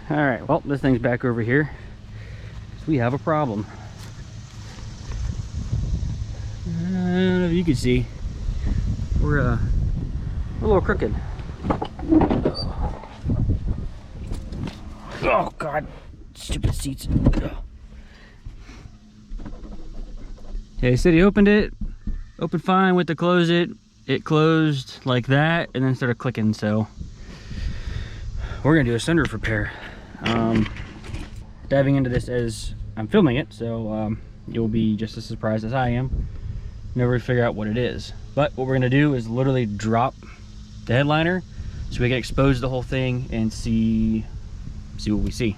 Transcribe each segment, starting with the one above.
All right, well, this thing's back over here. So we have a problem. I don't know if you can see. We're a little crooked. Oh God, stupid seats. Okay, so he opened it, opened fine, went to close it. It closed like that and then started clicking, so we're gonna do a sunroof repair. Diving into this as I'm filming it, so you'll be just as surprised as I am. Never figure out what it is. But what we're gonna do is literally drop the headliner so we can expose the whole thing and see what we see.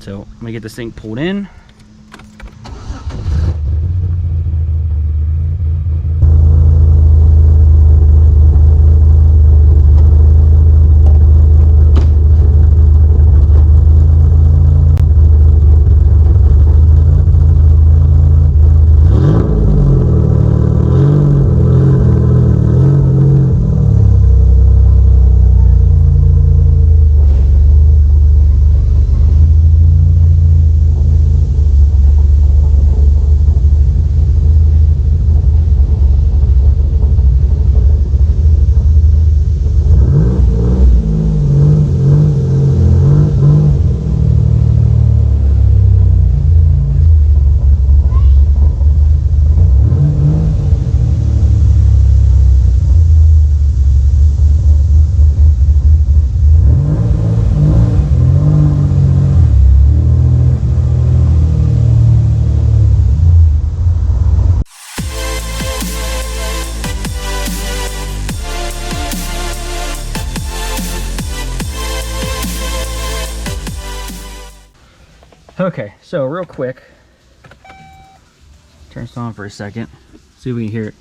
So I'm gonna get this thing pulled in. Okay, so real quick, turn this on for a second, see if we can hear it.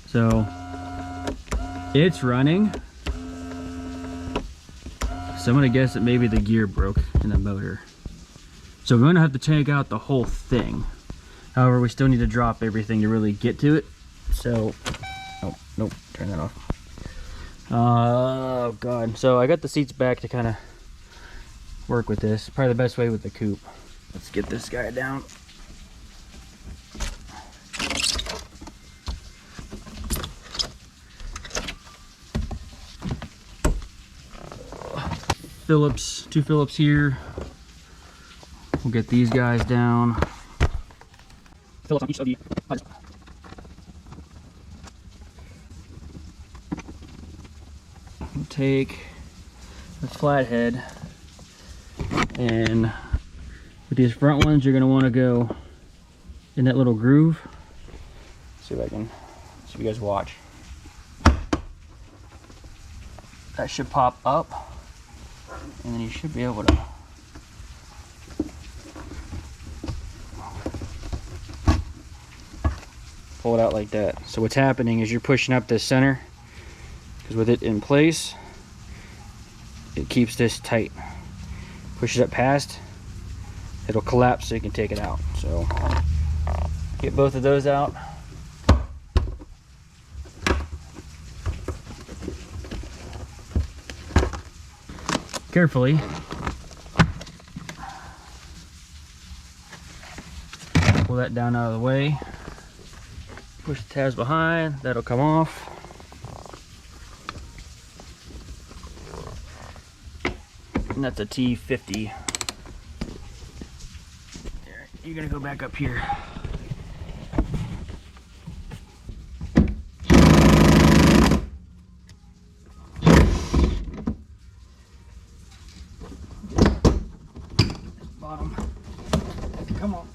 So it's running. So I'm gonna guess that maybe the gear broke in the motor. So we're gonna have to take out the whole thing. However, we still need to drop everything to really get to it. So, oh, nope, turn that off. Oh God, so I got the seats back to kind of work with this. Probably the best way with the coupe. Let's get this guy down. Phillips, 2 Phillips here. We'll get these guys down. Phillips on each of the we'll take the flathead, and with these front ones, you're going to want to go in that little groove. Let's see if I can, so you guys watch. That should pop up, and then you should be able to pull it out like that. So what's happening is you're pushing up this center, because with it in place, it keeps this tight. Push it up past, it'll collapse so you can take it out. So get both of those out. Carefully. Pull that down out of the way. Push the tabs behind, that'll come off. And that's a T50. You're gonna go back up here. Bottom. Come on.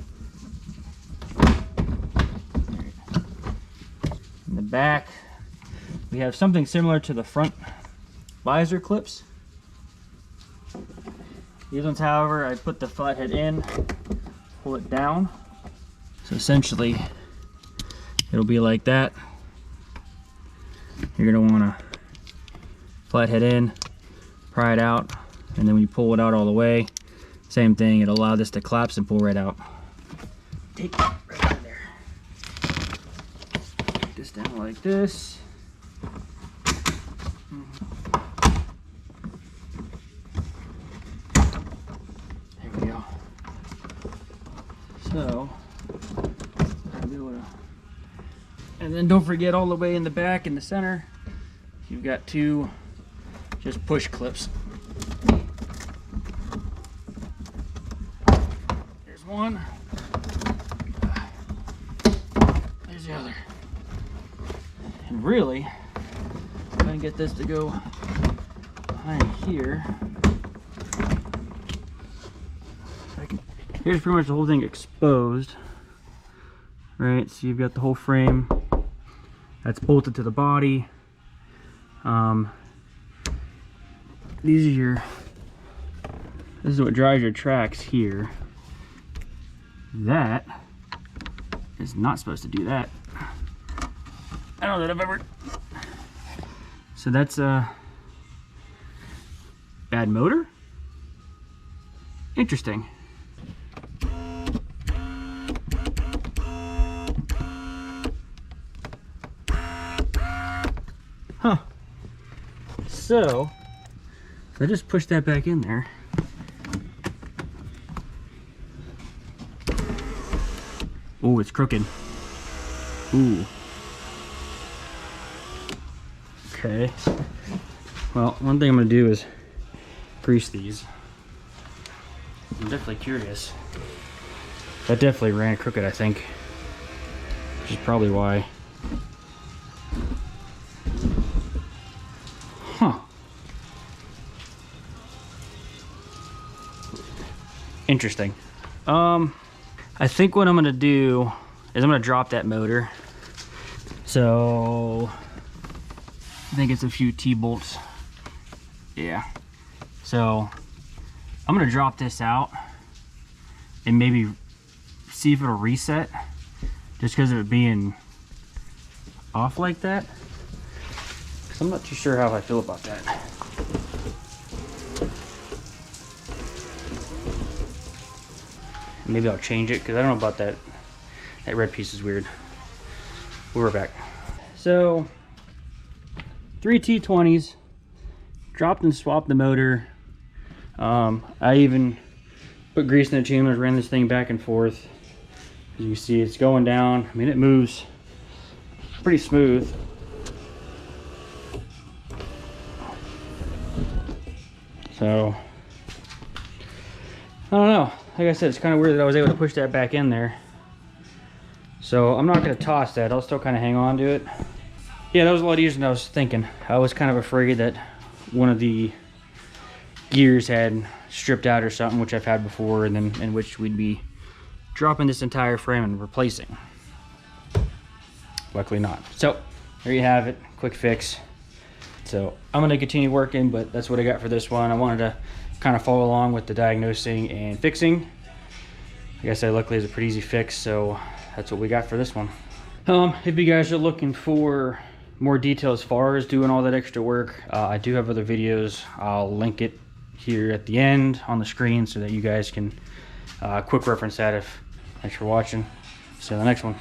In the back, we have something similar to the front visor clips. These ones, however, I put the flathead in, pull it down. So essentially, it'll be like that. You're gonna wanna flathead in, pry it out, and then when you pull it out all the way, same thing, it'll allow this to collapse and pull right out. Take it right out of there. Put this down like this. So, I'll be able to, and then don't forget all the way in the back in the center, you've got two just push clips. There's one. There's the other. And really, if I can get this to go behind here, here's pretty much the whole thing exposed. Right, so you've got the whole frame that's bolted to the body. These are your, this is what drives your tracks here. That is not supposed to do that. I don't know that I've ever. So that's a bad motor? Interesting. Huh. So I just pushed that back in there. Oh, it's crooked. Ooh. Okay. Well, one thing I'm gonna do is grease these. I'm definitely curious. That definitely ran crooked, I think. Which is probably why. Huh. Interesting. I think what I'm gonna do is I'm gonna drop that motor. So I think it's a few T-bolts. Yeah. So I'm gonna drop this out and maybe see if it'll reset, just because of it being off like that. 'Cause I'm not too sure how I feel about that. Maybe I'll change it, because I don't know about that. That red piece is weird. We're back. So 3 T20s, dropped and swapped the motor. I even put grease in the chambers, ran this thing back and forth. As you see, it's going down. I mean, it moves pretty smooth. So I don't know. Like I said, it's kind of weird that I was able to push that back in there. So I'm not going to toss that. I'll still kind of hang on to it. Yeah, that was a lot easier than I was thinking. I was kind of afraid that one of the gears had stripped out or something, which I've had before, and then in which we'd be dropping this entire frame and replacing. Luckily not. So there you have it. Quick fix. So I'm going to continue working, but that's what I got for this one. I wanted to kind of follow along with the diagnosing and fixing. Like I said, luckily it's a pretty easy fix, so that's what we got for this one. If you guys are looking for more detail as far as doing all that extra work, I do have other videos. I'll link it here at the end on the screen so that you guys can quick reference that. Thanks for watching. See you in the next one.